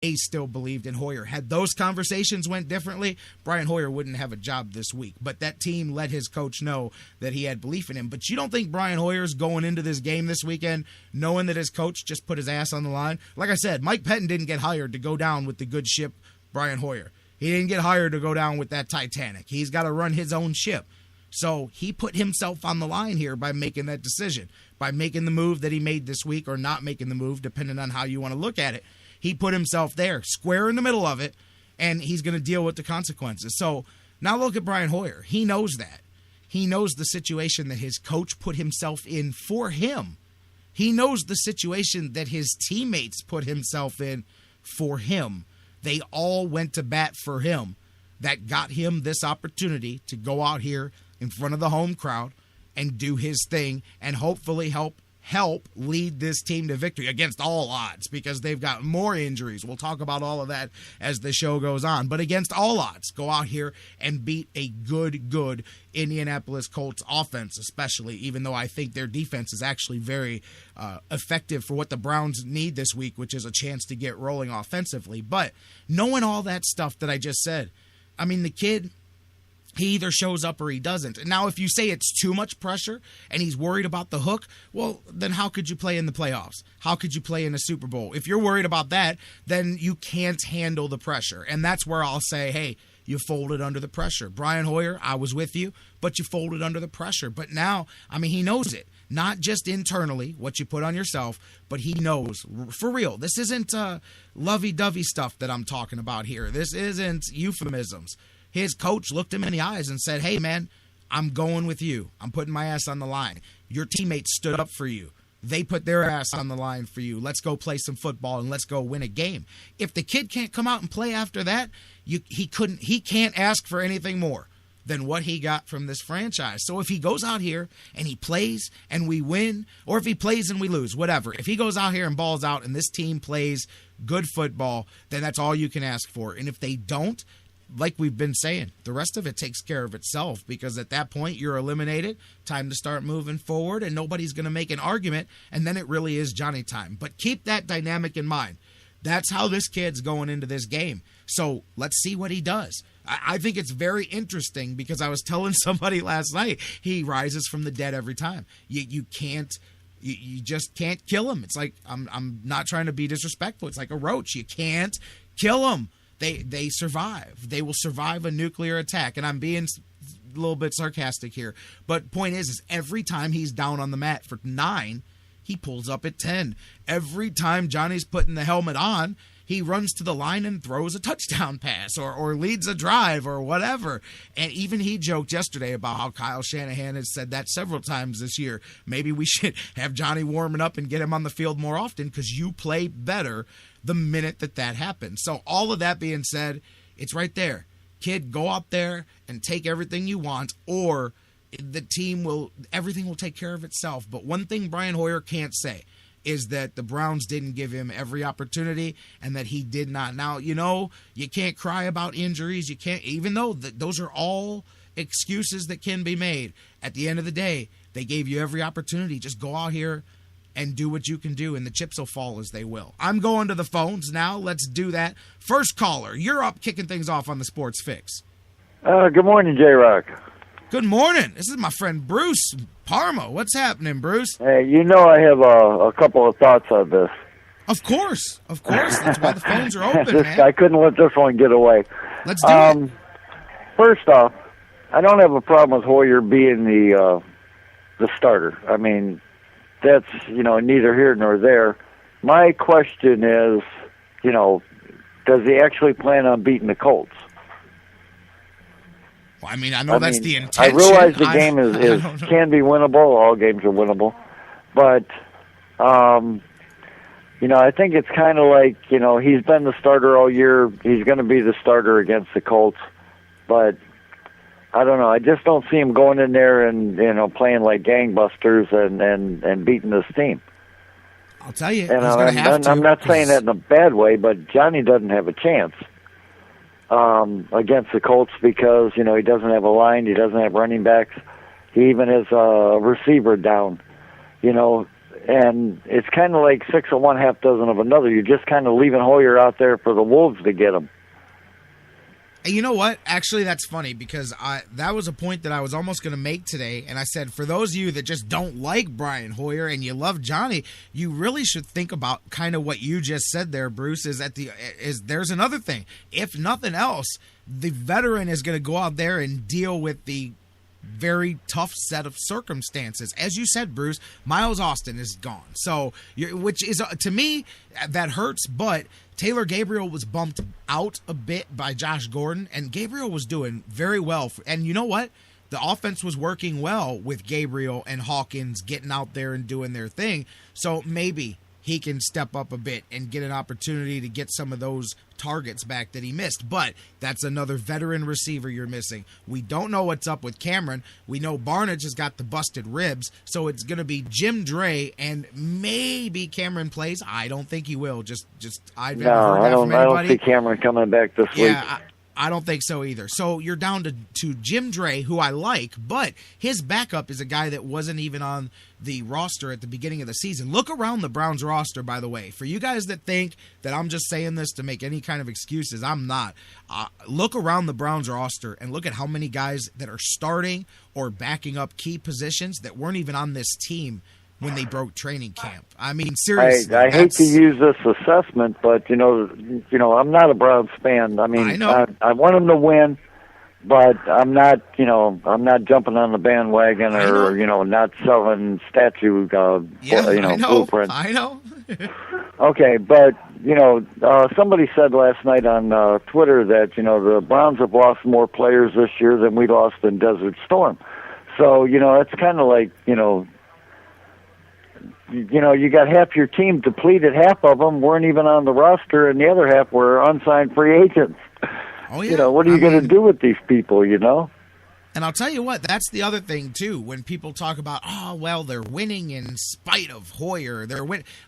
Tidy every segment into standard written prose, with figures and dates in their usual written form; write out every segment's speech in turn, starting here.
they still believed in Hoyer. Had those conversations went differently, Brian Hoyer wouldn't have a job this week. But that team let his coach know that he had belief in him. But you don't think Brian Hoyer's going into this game this weekend knowing that his coach just put his ass on the line? Like I said, Mike Pettin didn't get hired to go down with the good ship Brian Hoyer. He didn't get hired to go down with that Titanic. He's got to run his own ship. So he put himself on the line here by making that decision, by making the move that he made this week, or not making the move, depending on how you want to look at it. He put himself there, square in the middle of it, and he's going to deal with the consequences. So now look at Brian Hoyer. He knows that. He knows the situation that his coach put himself in for him. He knows the situation that his teammates put himself in for him. They all went to bat for him. That got him this opportunity to go out here in front of the home crowd and do his thing and hopefully help lead this team to victory against all odds, because they've got more injuries. We'll talk about all of that as the show goes on. But against all odds, go out here and beat a good Indianapolis Colts offense, especially, even though I think their defense is actually very effective for what the Browns need this week, which is a chance to get rolling offensively. But knowing all that stuff that I just said, I mean, the kid, he either shows up or he doesn't. Now, if you say it's too much pressure and he's worried about the hook, well, then how could you play in the playoffs? How could you play in a Super Bowl? If you're worried about that, then you can't handle the pressure. And that's where I'll say, hey, you folded under the pressure. Brian Hoyer, I was with you, but you folded under the pressure. But now, I mean, he knows it. Not just internally, what you put on yourself, but he knows. For real, this isn't lovey-dovey stuff that I'm talking about here. This isn't euphemisms. His coach looked him in the eyes and said, hey, man, I'm going with you. I'm putting my ass on the line. Your teammates stood up for you. They put their ass on the line for you. Let's go play some football and let's go win a game. If the kid can't come out and play after that, he can't ask for anything more than what he got from this franchise. So if he goes out here and he plays and we win, or if he plays and we lose, whatever. If he goes out here and balls out and this team plays good football, then that's all you can ask for. And if they don't, like we've been saying, the rest of it takes care of itself, because at that point you're eliminated. Time to start moving forward, and nobody's going to make an argument, and then it really is Johnny time. But keep that dynamic in mind. That's how this kid's going into this game. So let's see what he does. I think it's very interesting, because I was telling somebody last night, he rises from the dead every time. You just can't kill him. It's like, I'm not trying to be disrespectful. It's like a roach. You can't kill him. They survive. They will survive a nuclear attack. And I'm being a little bit sarcastic here. But point is every time he's down on the mat for 9, he pulls up at 10. Every time Johnny's putting the helmet on, he runs to the line and throws a touchdown pass or leads a drive or whatever. And even he joked yesterday about how Kyle Shanahan has said that several times this year. Maybe we should have Johnny warming up and get him on the field more often, because you play better the minute that happens. So all of that being said, it's right there. Kid, go out there and take everything you want, or everything will take care of itself. But one thing Brian Hoyer can't say is that the Browns didn't give him every opportunity and that he did not. Now, you can't cry about injuries. You can't, even though those are all excuses that can be made. At the end of the day, they gave you every opportunity. Just go out here and do what you can do, and the chips will fall as they will. I'm going to the phones now. Let's do that. First caller, you're up, kicking things off on the Sports Fix. Good morning, J-Rock. Good morning. This is my friend Bruce Parma. What's happening, Bruce? Hey, I have a couple of thoughts on this. Of course. That's why the phones are open, man. I couldn't let this one get away. Let's do it. First off, I don't have a problem with Hoyer being the starter. I mean, that's, neither here nor there. My question is, does he actually plan on beating the Colts? Well, I mean, I know that's the intention. I realize the game can be winnable. All games are winnable. But, I think it's kind of like, he's been the starter all year. He's going to be the starter against the Colts. But, I don't know. I just don't see him going in there and, playing like gangbusters and beating this team. I'll tell you, and I'm not saying that in a bad way, but Johnny doesn't have a chance against the Colts, because, he doesn't have a line, he doesn't have running backs, he even has a receiver down, And it's kind of like 6 of one, half dozen of another. You're just kind of leaving Hoyer out there for the Wolves to get him. And you know what? Actually, that's funny because that was a point that I was almost going to make today. And I said, for those of you that just don't like Brian Hoyer and you love Johnny, you really should think about kind of what you just said there, Bruce, is there's another thing. If nothing else, the veteran is going to go out there and deal with the very tough set of circumstances. As you said, Bruce, Miles Austin is gone. So, which is, to me, that hurts, but Taylor Gabriel was bumped out a bit by Josh Gordon, and Gabriel was doing very well. And you know what? The offense was working well with Gabriel and Hawkins getting out there and doing their thing. So maybe he can step up a bit and get an opportunity to get some of those targets back that he missed. But that's another veteran receiver you're missing. We don't know what's up with Cameron. We know Barnage has got the busted ribs, so it's going to be Jim Dre and maybe Cameron plays. I don't think he will. I don't see Cameron coming back this week. I don't think so either. So you're down to Jim Dre, who I like, but his backup is a guy that wasn't even on the roster at the beginning of the season. Look around the Browns roster, by the way. For you guys that think that I'm just saying this to make any kind of excuses, I'm not. Look around the Browns roster and look at how many guys that are starting or backing up key positions that weren't even on this team when they broke training camp. I mean, seriously. I hate to use this assessment, but, I'm not a Browns fan. I mean, I want them to win, but I'm not jumping on the bandwagon or, not selling statue, blueprints. I know. Okay, but, somebody said last night on Twitter that, the Browns have lost more players this year than we lost in Desert Storm. So, it's kind of like, you got half your team depleted, half of them weren't even on the roster, and the other half were unsigned free agents. Oh, yeah. What are you going to do with these people, And I'll tell you what, that's the other thing, too. When people talk about, they're winning in spite of Hoyer.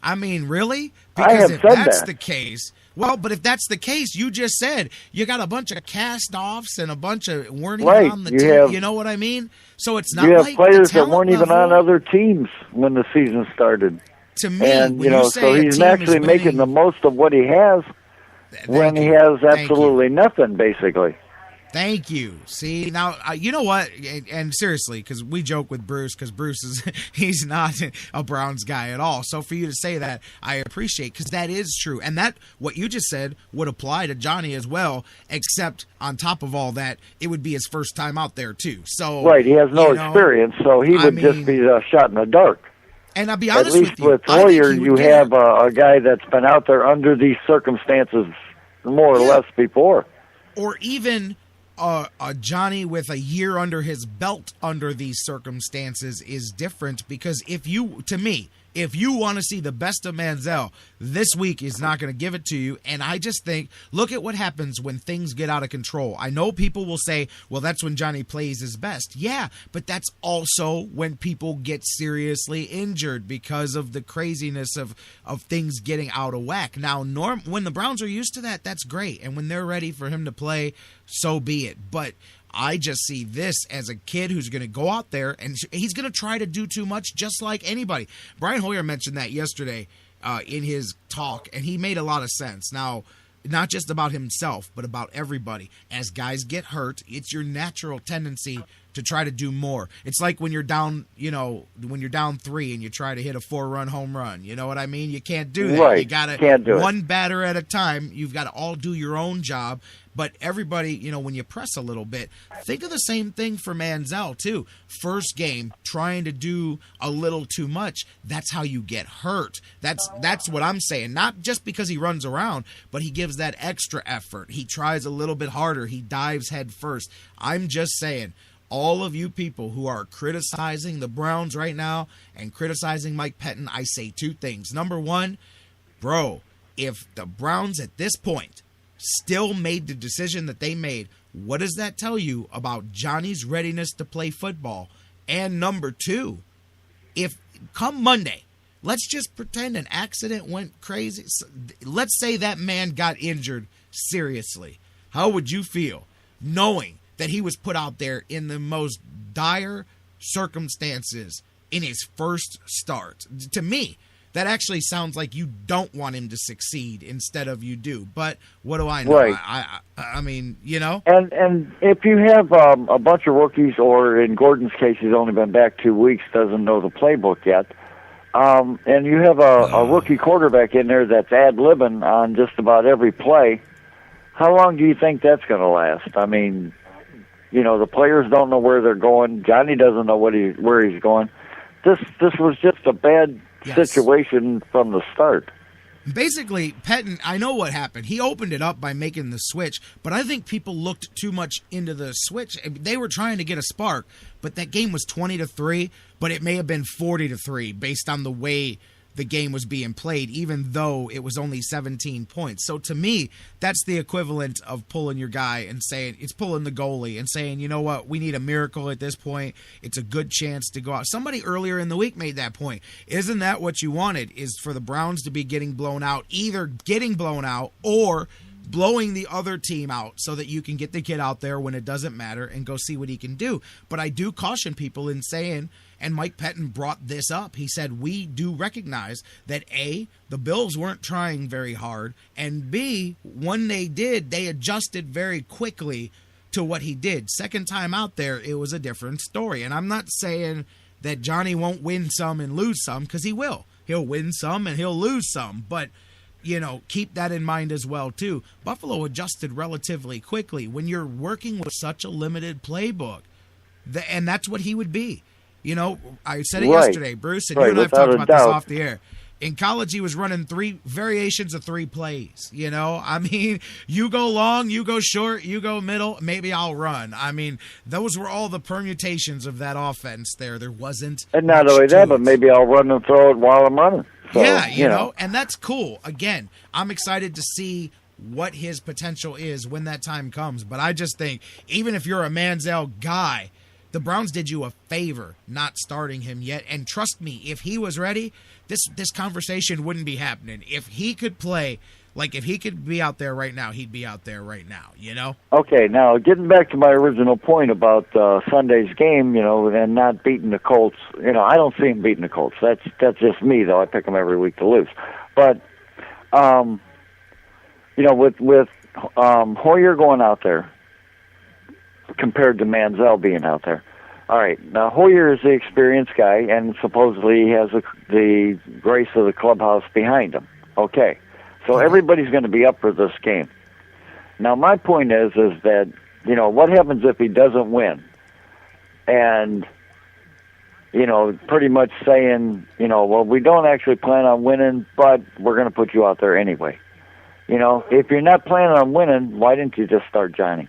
I mean, really? Because if that's the case, but if that's the case, you just said you got a bunch of cast-offs and a bunch of weren't even on the team. You know what I mean? So it's not like players that weren't even on other teams when the season started. To me, and, so he's actually making the most of what he has when he has absolutely nothing, basically. Thank you. See, now, you know what? And seriously, because we joke with Bruce, because Bruce he's not a Browns guy at all. So for you to say that, I appreciate, because that is true. And that, what you just said, would apply to Johnny as well, except on top of all that, it would be his first time out there, too. So right, he has no experience, so he would just be shot in the dark. And I'll be honest with you. At least with Hoyer, you have a guy that's been out there under these circumstances more or less before. Or even a Johnny with a year under his belt under these circumstances is different, because if you want to see the best of Manziel, this week is not going to give it to you. And I just think, look at what happens when things get out of control. I know people will say, well, that's when Johnny plays his best. Yeah, but that's also when people get seriously injured because of the craziness of things getting out of whack. Now, when the Browns are used to that, that's great. And when they're ready for him to play, so be it. But I just see this as a kid who's going to go out there and he's going to try to do too much, just like anybody. Brian Hoyer mentioned that yesterday in his talk, and he made a lot of sense. Now, not just about himself, but about everybody. As guys get hurt, it's your natural tendency to try to do more. It's like when you're down, when you're down 3 and you try to hit a 4-run home run. You know what I mean? You can't do that. Right. You got to one batter at a time. You've got to all do your own job. But everybody, when you press a little bit, think of the same thing for Manziel, too. First game, trying to do a little too much, that's how you get hurt. That's what I'm saying. Not just because he runs around, but he gives that extra effort. He tries a little bit harder. He dives head first. I'm just saying, all of you people who are criticizing the Browns right now and criticizing Mike Pettin, I say 2 things. Number 1, bro, if the Browns at this point still made the decision that they made, what does that tell you about Johnny's readiness to play football? And number 2, if come Monday, let's just pretend an accident went crazy. Let's say that man got injured seriously. How would you feel knowing that he was put out there in the most dire circumstances in his first start. To me, that actually sounds like you don't want him to succeed instead of you do. But what do I know? Right. I mean, you know. And if you have a bunch of rookies, or in Gordon's case, he's only been back 2 weeks, doesn't know the playbook yet, and you have a rookie quarterback in there that's ad-libbing on just about every play, how long do you think that's going to last? I mean, you know, the players don't know where they're going. Johnny doesn't know where he's going. This was just a bad situation from the start. Basically, Pettine, I know what happened. He opened it up by making the switch, but I think people looked too much into the switch. They were trying to get a spark, but that game was 20-3, but it may have been 40-3 based on the way the game was being played, even though it was only 17 points. So to me, that's the equivalent of pulling your guy and saying, it's pulling the goalie and saying, you know what, we need a miracle at this point. It's a good chance to go out. Somebody earlier in the week made that point. Isn't that what you wanted, is for the Browns to be getting blown out, either getting blown out or blowing the other team out so that you can get the kid out there when it doesn't matter and go see what he can do. But I do caution people in saying, and Mike Pettine brought this up, he said, we do recognize that A, the Bills weren't trying very hard, and B, when they did, they adjusted very quickly to what he did. Second time out there, it was a different story. And I'm not saying that Johnny won't win some and lose some, because he will. He'll win some and he'll lose some, but you know, keep that in mind as well, too. Buffalo adjusted relatively quickly when you're working with such a limited playbook. And that's what he would be. You know, I said it yesterday, Bruce, and you and I have talked about this off the air. In college, he was running 3 variations of 3 plays. You know, I mean, you go long, you go short, you go middle, maybe I'll run. I mean, those were all the permutations of that offense there. There wasn't. And not only that, but maybe I'll run and throw it while I'm running. So, yeah, you know, and that's cool. Again, I'm excited to see what his potential is when that time comes. But I just think, even if you're a Manziel guy, the Browns did you a favor not starting him yet. And trust me, if he was ready, this conversation wouldn't be happening. If he could play, like if he could be out there right now, he'd be out there right now, you know? Okay, now getting back to my original point about Sunday's game, you know, and not beating the Colts, you know, I don't see him beating the Colts. That's just me, though. I pick them every week to lose. But, you know, with Hoyer going out there, compared to Manziel being out there. All right, now Hoyer is the experienced guy, and supposedly he has the grace of the clubhouse behind him. Okay, so everybody's going to be up for this game. Now my point is that, you know, what happens if he doesn't win? And, you know, pretty much saying, you know, well, we don't actually plan on winning, but we're going to put you out there anyway. You know, if you're not planning on winning, why didn't you just start Johnny?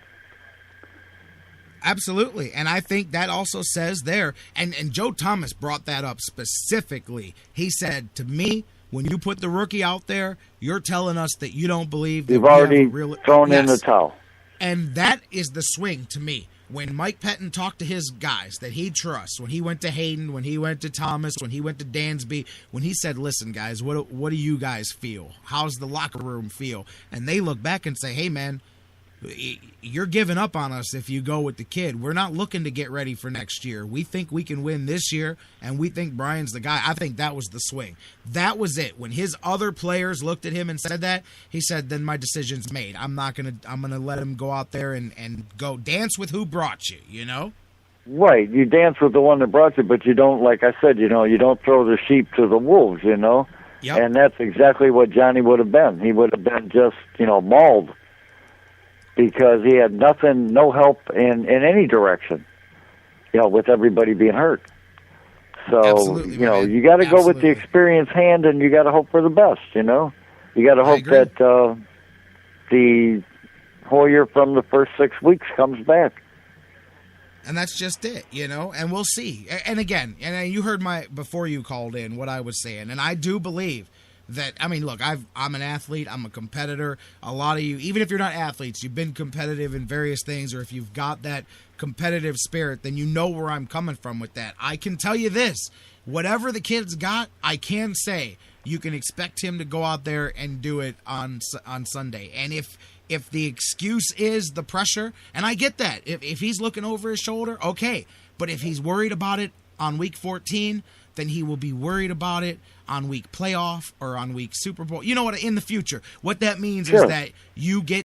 Absolutely, and I think that also says there, and Joe Thomas brought that up specifically. He said, to me, when you put the rookie out there, you're telling us that you don't believe that you've already thrown in the towel. And that is the swing to me. When Mike Pettine talked to his guys that he trusts, when he went to Hayden, when he went to Thomas, when he went to Dansby, when he said, listen, guys, what do you guys feel? How's the locker room feel? And they look back and say, hey, man, you're giving up on us if you go with the kid. We're not looking to get ready for next year. We think we can win this year, and we think Brian's the guy. I think that was the swing. That was it. When his other players looked at him and said that, he said, then my decision's made. I'm gonna let him go out there and go dance with who brought you, you know? Right. You dance with the one that brought you, but you don't, like I said, you know, you don't throw the sheep to the wolves, you know? Yep. And that's exactly what Johnny would have been. He would have been just, you know, mauled, because he had nothing, no help in any direction, you know, with everybody being hurt. So, absolutely, you know, you got to go with the experienced hand, and you got to hope for the best, you know. You got to hope that the Hoyer from the first 6 weeks comes back. And that's just it, you know, and we'll see. And again, and you heard before you called in what I was saying, and I do believe that, I mean, look, I'm an athlete, I'm a competitor. A lot of you, even if you're not athletes, you've been competitive in various things, or if you've got that competitive spirit, then you know where I'm coming from with that. I can tell you this, whatever the kid's got, I can say you can expect him to go out there and do it on Sunday. And if the excuse is the pressure, and I get that, if he's looking over his shoulder, okay, but if he's worried about it on week 14, then he will be worried about it on week playoff or on week Super Bowl. You know what? In the future, what that means is that you get